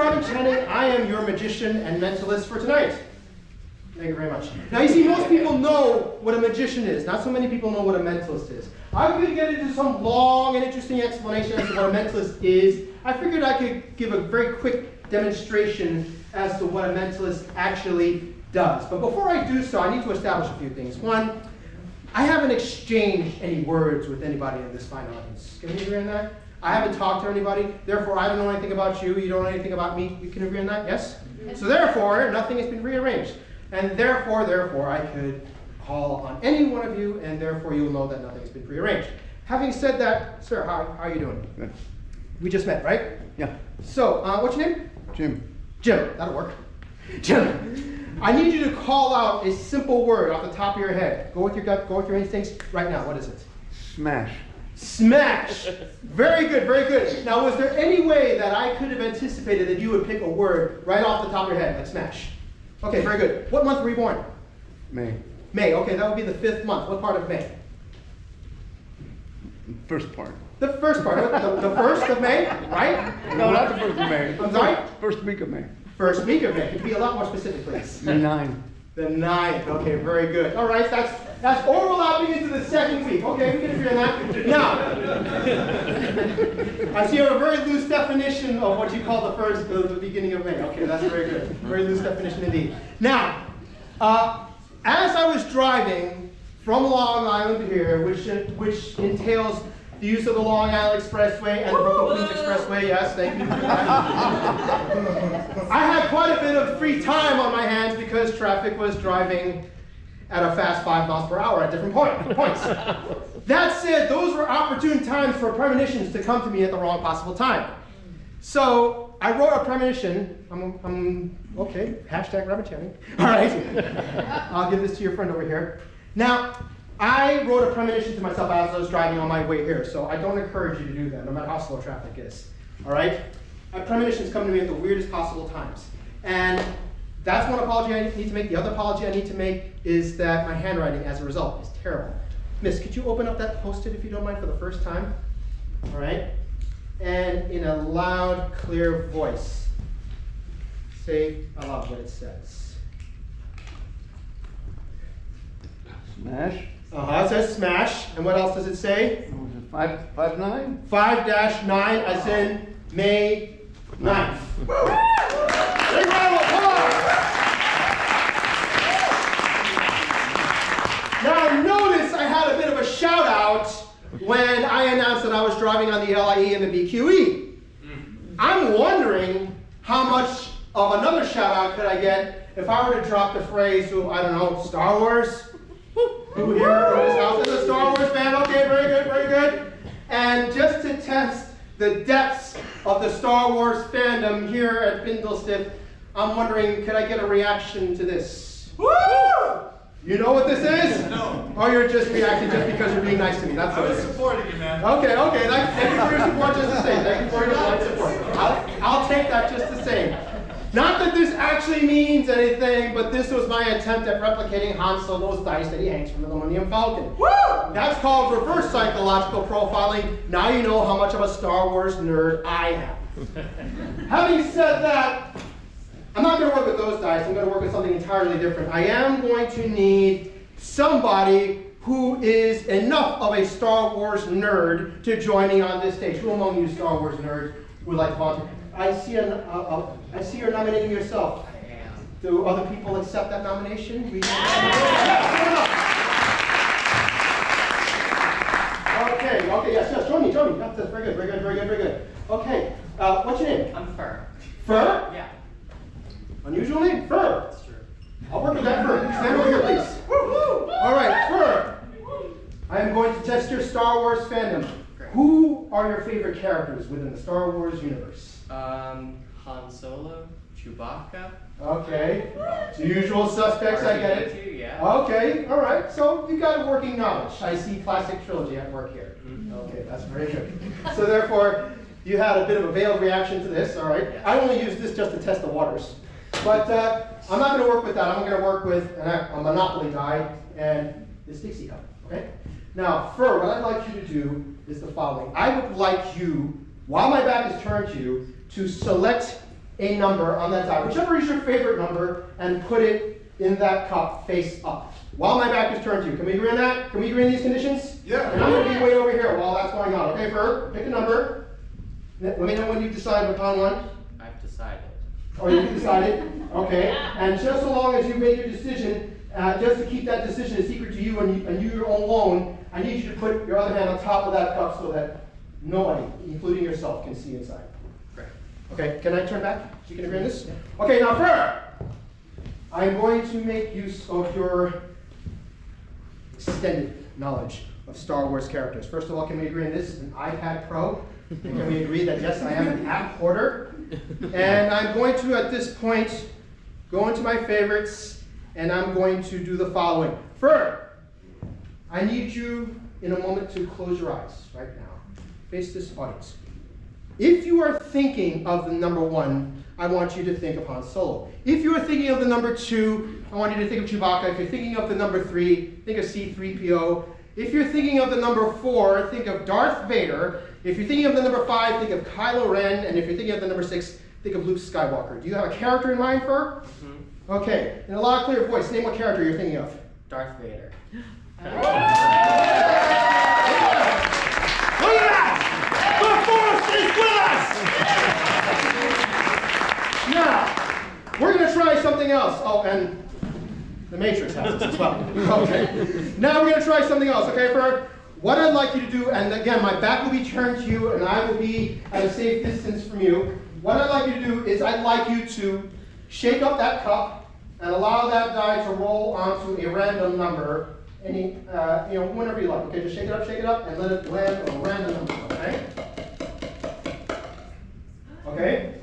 Robin Channing. I am your magician and mentalist for tonight. Thank you very much. Now you see, most people know what a magician is. Not so many people know what a mentalist is. I'm going to get into some long and interesting explanation as to what a mentalist is. I figured I could give a very quick demonstration as to what a mentalist actually does. But before I do so, I need to establish a few things. One, I haven't exchanged any words with anybody in this fine audience. Can we agree on that? I haven't talked to anybody, therefore I don't know anything about you, you don't know anything about me. You can agree on that, yes? So therefore, nothing has been rearranged. And therefore, I could call on any one of you, and therefore you'll know that nothing has been prearranged. Having said that, sir, how are you doing? Good. We just met, right? Yeah. So, what's your name? Jim. Jim, that'll work. Jim, I need you to call out a simple word off the top of your head. Go with your gut, go with your instincts right now. What is it? Smash. Smash. Very good, very good. Now, was there any way that I could have anticipated that you would pick a word right off the top of your head, like smash? Okay, very good. What month were you born? May. May, okay, that would be the 5th month. What part of May? First part. The first part, the 1st of May, right? No, not the 1st of May. I'm sorry? First week of May. First week of May. Could you be a lot more specific, please? The 9. The 9th, okay, very good. All right, that's overlapping into the 2nd week. Okay, we can agree on that. Now, I see you have a very loose definition of what you call the beginning of May. Okay, that's very good. Very loose definition indeed. Now, as I was driving from Long Island to here, which entails the use of the Long Island Expressway and the Brooklyn Queens Expressway, yes, thank you. I had quite a bit of free time on my hands because traffic was driving at a fast 5 miles per hour at different points. That said, those were opportune times for premonitions to come to me at the wrong possible time. So I wrote a premonition. Okay, hashtag Robin Channing. All right, I'll give this to your friend over here. Now, I wrote a premonition to myself as I was driving on my way here, so I don't encourage you to do that, no matter how slow traffic is. All right? Premonitions come to me at the weirdest possible times. And that's one apology I need to make. The other apology I need to make is that my handwriting, as a result, is terrible. Miss, could you open up that Post-it, if you don't mind, for the first time? All right? And in a loud, clear voice, say aloud what it says. Smash. It says smash. And what else does it say? 5-9? 5-9, as in May 9th. Big round of applause. Now notice I had a bit of a shout out when I announced that I was driving on the LIE and the BQE. I'm wondering how much of another shout out could I get if I were to drop the phrase to, I don't know, Star Wars? Who here in this house is a Star Wars fan? Okay, very good, very good. And just to test the depths of the Star Wars fandom here at Bindlestiff, I'm wondering, could I get a reaction to this? Woo! You know what this is? No. Or you're just reacting just because you're being nice to me? That's I what was it is. supporting you, man. Okay, okay. Thank you for your support just the same. Thank you for your blind support. I'll take that just the same. Not that this actually means anything, but this was my attempt at replicating Han Solo's dice that he hangs from the Millennium Falcon. Woo! That's called reverse psychological profiling. Now you know how much of a Star Wars nerd I am. Having said that, I'm not going to work with those dice. I'm going to work with something entirely different. I am going to need somebody who is enough of a Star Wars nerd to join me on this stage. Who among you Star Wars nerds would like to volunteer? I see you're nominating yourself. Do other people accept that nomination? Okay, yes, join me. That's very good, very good. Okay, what's your name? I'm Fur. Fur? Yeah. Unusual name? Fur. That's true. I'll work with that Fur. Stand over here, please. All right, Fur. I am going to test your Star Wars fandom. Great. Who are your favorite characters within the Star Wars universe? Han Solo, Chewbacca. Okay. The usual suspects, I get it. R2-D2, yeah. Okay, all right. So you got working knowledge. I see classic trilogy at work here. Okay, that's very good. So therefore, you had a bit of a veiled reaction to this, all right? Yes. I only use this just to test the waters. But I'm not going to work with that. I'm going to work with a Monopoly die and this Dixie cup, okay? Now, Fur, what I'd like you to do is the following. I would like you, while my back is turned to you, to select a number on that die, whichever is your favorite number, and put it in that cup face up. While my back is turned to you. Can we agree on that? Can we agree on these conditions? Yeah. And I'm going to be way over here while that's going on. Okay, Ferg, pick a number. Let me know when you decide upon one. I've decided. Or you decided? Okay. And just so long as you made your decision, just to keep that decision a secret to you and you alone, I need you to put your other hand on top of that cup so that nobody, including yourself, can see inside. Great. Okay, can I turn back? You can agree on this? Okay, now Ferg, I'm going to make use of your extended knowledge of Star Wars characters. First of all, can we agree on this? An iPad Pro? And can we agree that yes, I am an app hoarder? And I'm going to, at this point, go into my favorites, and I'm going to do the following. Ferg, I need you in a moment to close your eyes right now. Face this audience. If you are thinking of the number 1, I want you to think of Han Solo. If you are thinking of the number 2, I want you to think of Chewbacca. If you're thinking of the number 3, think of C-3PO. If you're thinking of the number 4, think of Darth Vader. If you're thinking of the number 5, think of Kylo Ren. And if you're thinking of the number 6, think of Luke Skywalker. Do you have a character in mind, Ferg? Mm-hmm. Okay. In a loud, clear voice, name what character you're thinking of. Darth Vader. Look at that! The force is with us! Now, we're going to try something else. Oh, and the Matrix has this as well. Okay. Now we're going to try something else, okay, Ferg? What I'd like you to do, and again, my back will be turned to you, and I will be at a safe distance from you. What I'd like you to do is I'd like you to shake up that cup and allow that die to roll onto a random number. Any, whenever you like. Okay, just shake it up, and let it land on a random number. Okay. Okay.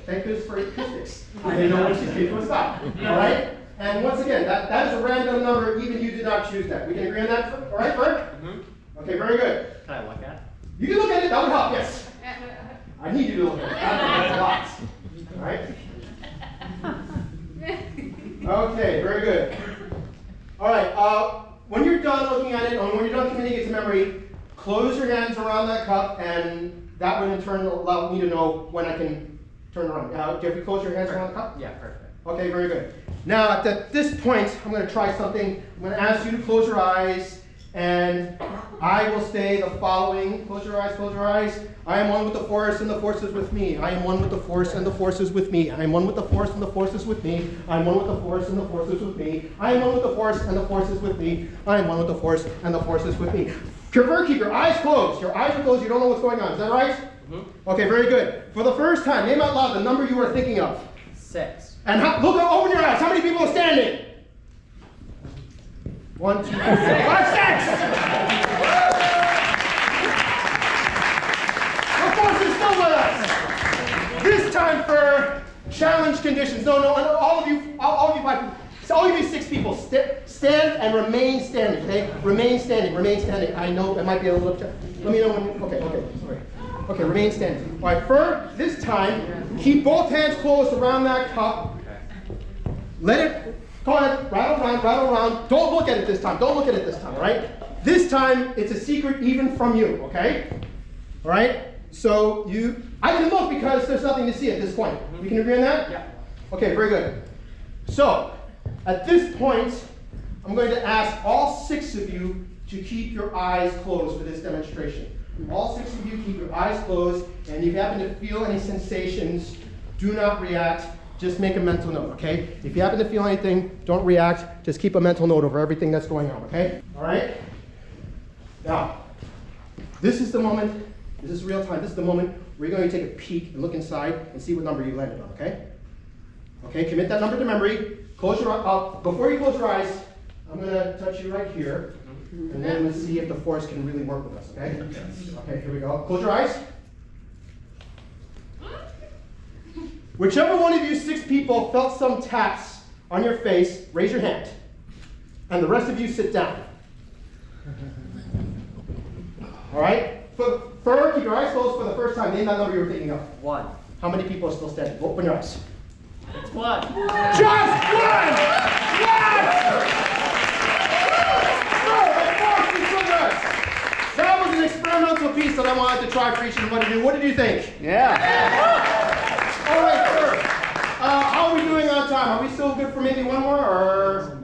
Thank goodness for acoustics. I didn't know when she came to a stop. All right. And once again, that is a random number. Even you did not choose that. We can agree on that. All right, Ferg? Mm-hmm. Okay. Very good. Can I look at it? You can look at it. That would help. Yes. I need you to look at it. That's a lot. All right. Okay. Very good. All right. When you're done looking at it, or when you're done committing it to memory, close your hands around that cup, and that would in turn allow me to know when I can turn around. Jeffrey, close your hands around the cup? Yeah, perfect. Okay, very good. Now, at this point, I'm going to try something. I'm going to ask you to close your eyes, and I will say the following. Close your eyes, close your eyes. I am one with the Force, and the Force is with me. I am one with the Force, and the Force is with me. I am one with the Force, and the Force is with me. I am one with the Force, and the Force is with me. I am one with the Force, and the Force is with me. I am one with the Force, and the Force is with me. Trevor, keep your eyes closed. Your eyes are closed. You don't know what's going on. Is that right? Mm-hmm. Okay, very good. For the first time, name out loud the number you are thinking of. 6. And open your eyes. How many people are standing? 1, 2, 3, 4, 5, 6! The Force is still with us. This time for challenge conditions. No, all of you 6 people, stand and remain standing, okay? Remain standing. I know it might be a little, let me know when, okay, sorry. Okay, remain standing. All right, for this time, keep both hands closed around that cup. Okay. Let it, go ahead, rattle around. Don't look at it this time, all right? This time, it's a secret even from you, okay? All right? So I can look because there's nothing to see at this point. We can agree on that? Yeah. Okay, very good. So, at this point, I'm going to ask all 6 of you to keep your eyes closed for this demonstration. All 6 of you keep your eyes closed, and if you happen to feel any sensations, do not react. Just make a mental note, okay? If you happen to feel anything, don't react. Just keep a mental note over everything that's going on, okay? All right? Now, this is the moment, this is real time, this is the moment where you're going to take a peek and look inside and see what number you landed on, okay? Okay, commit that number to memory. Close your eyes. Before you close your eyes, I'm going to touch you right here, and then let's see if the Force can really work with us, okay? Okay, here we go. Close your eyes. Whichever one of you 6 people felt some taps on your face, raise your hand. And the rest of you sit down. All right? Ferg, keep your eyes closed for the first time. Name that number you were thinking of. 1. How many people are still standing? Open your eyes. It's 1. Just 1! Yes! That was an experimental piece that I wanted to try for each and one of you. What did you think? Yeah. All right, sir. How are we doing on time? Are we still good for maybe one more, or?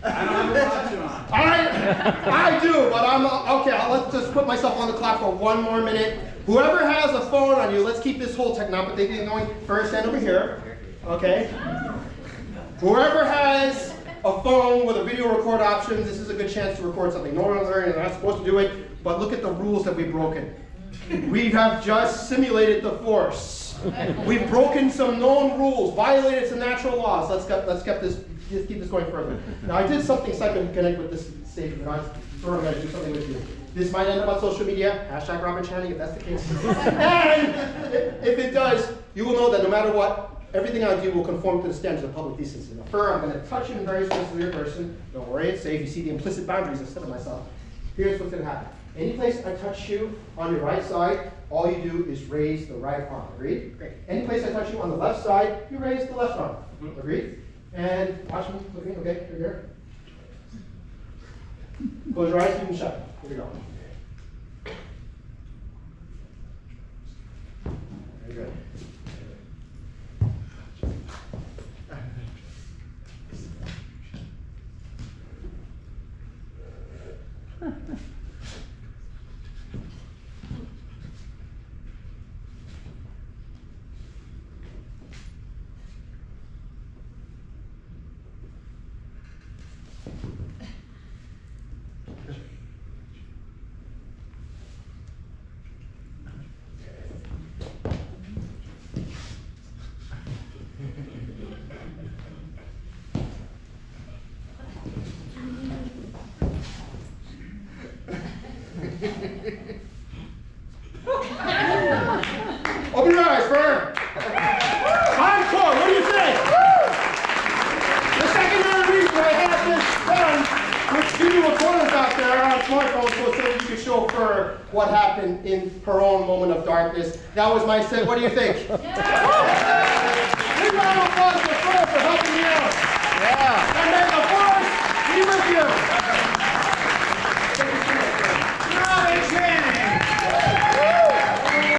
I don't have a watch on. All right, I do, but I'm okay. Let's just put myself on the clock for one more minute. Whoever has a phone on you, let's keep this whole technopathy thing going. First, stand over here. Okay. Whoever has a phone with a video record option, this is a good chance to record something. Normally, you're not supposed to do it, but look at the rules that we've broken. We have just simulated the Force. We've broken some known rules, violated some natural laws. Let's keep this going further. Now, I did something so I can connect with this stage, but I'm sure I'm going to do something with you. This might end up on social media, hashtag Robert Channing, if that's the case. And if it does, you will know that no matter what, everything I do will conform to the standards of public decency. Now, I'm going to touch you in very specific person. Don't worry, it's safe. You see the implicit boundaries instead of myself. Here's what's going to happen. Any place I touch you on your right side, all you do is raise the right arm. Agreed? Great. Any place I touch you on the left side, you raise the left arm. Agreed? And watch me. Look at me. Okay, here. Close your eyes, keep them shut. Here we go. Very good. Open your eyes, Fern. Encore, what do you think? The secondary reason I had this done, which video recorders out there on smartphones was so that you could show Fern what happened in her own moment of darkness. That was my set. What do you think? Big round of applause for Fern for helping me out.